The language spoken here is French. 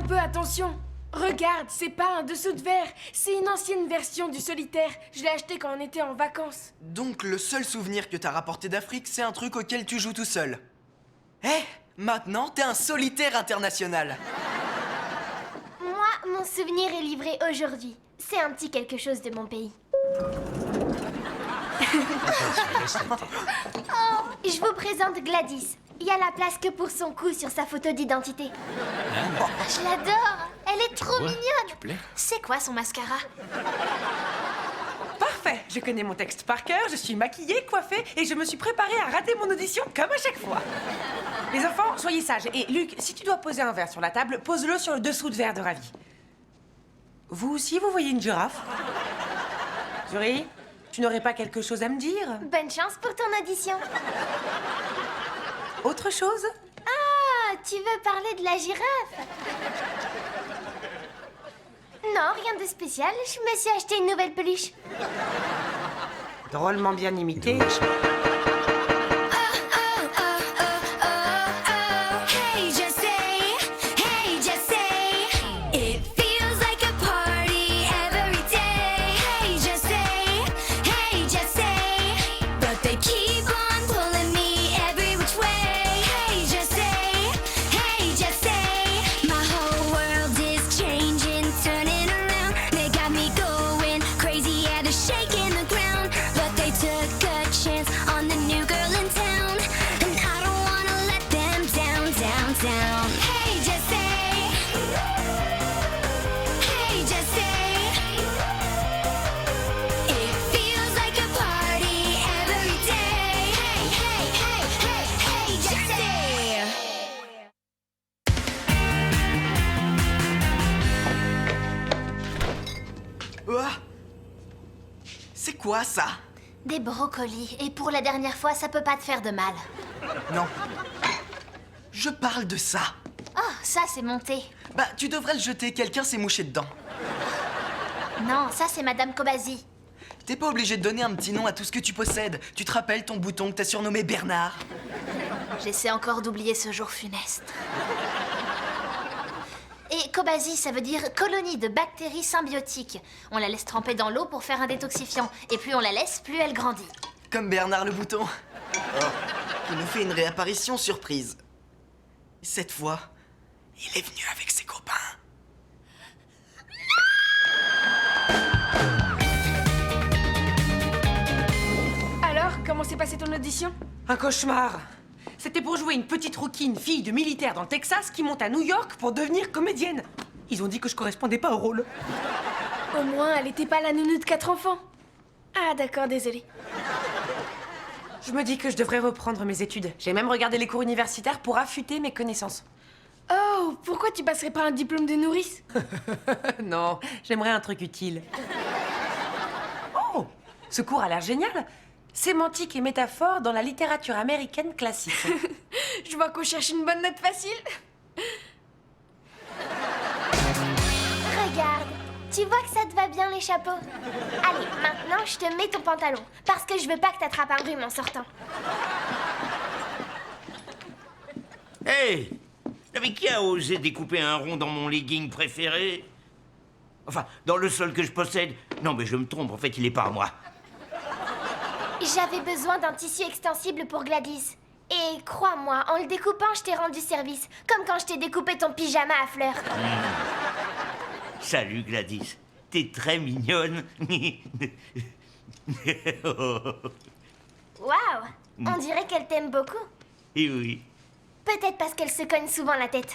peu attention. Regarde, c'est pas un dessous de verre, c'est une ancienne version du solitaire. Je l'ai acheté quand on était en vacances. Donc le seul souvenir que t'as rapporté d'Afrique, c'est un truc auquel tu joues tout seul. Maintenant t'es un solitaire international. Moi, mon souvenir est livré aujourd'hui. C'est un petit quelque chose de mon pays. Oh, je vous présente Gladys. Il y a la place que pour son cou sur sa photo d'identité. Je l'adore. Elle est trop mignonne. C'est quoi son mascara? Parfait, je connais mon texte par cœur, je suis maquillée, coiffée et je me suis préparée à rater mon audition comme à chaque fois. Les enfants, soyez sages. Et Luc, si tu dois poser un verre sur la table, pose-le sur le dessous de verre de Ravi. Vous aussi, vous voyez une girafe? Zuri, tu n'aurais pas quelque chose à me dire? Bonne chance pour ton audition. Autre chose? Ah, tu veux parler de la girafe? Non, rien de spécial. Je me suis acheté une nouvelle peluche. Drôlement bien imité. Ouah. C'est quoi ça? Des brocolis. Et pour la dernière fois, ça peut pas te faire de mal. Non. Je parle de ça. Oh, ça, c'est mon thé. Bah, tu devrais le jeter, quelqu'un s'est mouché dedans. Non, ça, c'est Madame Kobazi. T'es pas obligé de donner un petit nom à tout ce que tu possèdes. Tu te rappelles ton bouton que t'as surnommé Bernard? J'essaie encore d'oublier ce jour funeste. Et Kobazi, ça veut dire colonie de bactéries symbiotiques. On la laisse tremper dans l'eau pour faire un détoxifiant. Et plus on la laisse, plus elle grandit. Comme Bernard le bouton. Oh, il nous fait une réapparition surprise. Cette fois, il est venu avec ses copains. Alors, comment s'est passée ton audition? Un cauchemar. C'était pour jouer une petite rouquine, fille de militaire dans le Texas, qui monte à New York pour devenir comédienne. Ils ont dit que je correspondais pas au rôle. Au moins, elle était pas la nounou de 4 enfants. Ah, d'accord, désolée. Je me dis que je devrais reprendre mes études. J'ai même regardé les cours universitaires pour affûter mes connaissances. Oh, pourquoi tu passerais pas un diplôme de nourrice? Non, j'aimerais un truc utile. Oh, ce cours a l'air génial. Sémantique et métaphore dans la littérature américaine classique. Je vois qu'on cherche une bonne note facile. Regarde, tu vois que ça te va bien les chapeaux? Allez, maintenant je te mets ton pantalon, parce que je veux pas que t'attrapes un rhume en sortant. Hey! Mais qui a osé découper un rond dans mon legging préféré? Enfin, dans le seul que je possède. Non, mais je me trompe, en fait, il est pas à moi. J'avais besoin d'un tissu extensible pour Gladys. Et crois-moi, en le découpant, je t'ai rendu service. Comme quand je t'ai découpé ton pyjama à fleurs. Salut, Gladys. T'es très mignonne. Waouh! On dirait qu'elle t'aime beaucoup. Et oui. Peut-être parce qu'elle se cogne souvent la tête.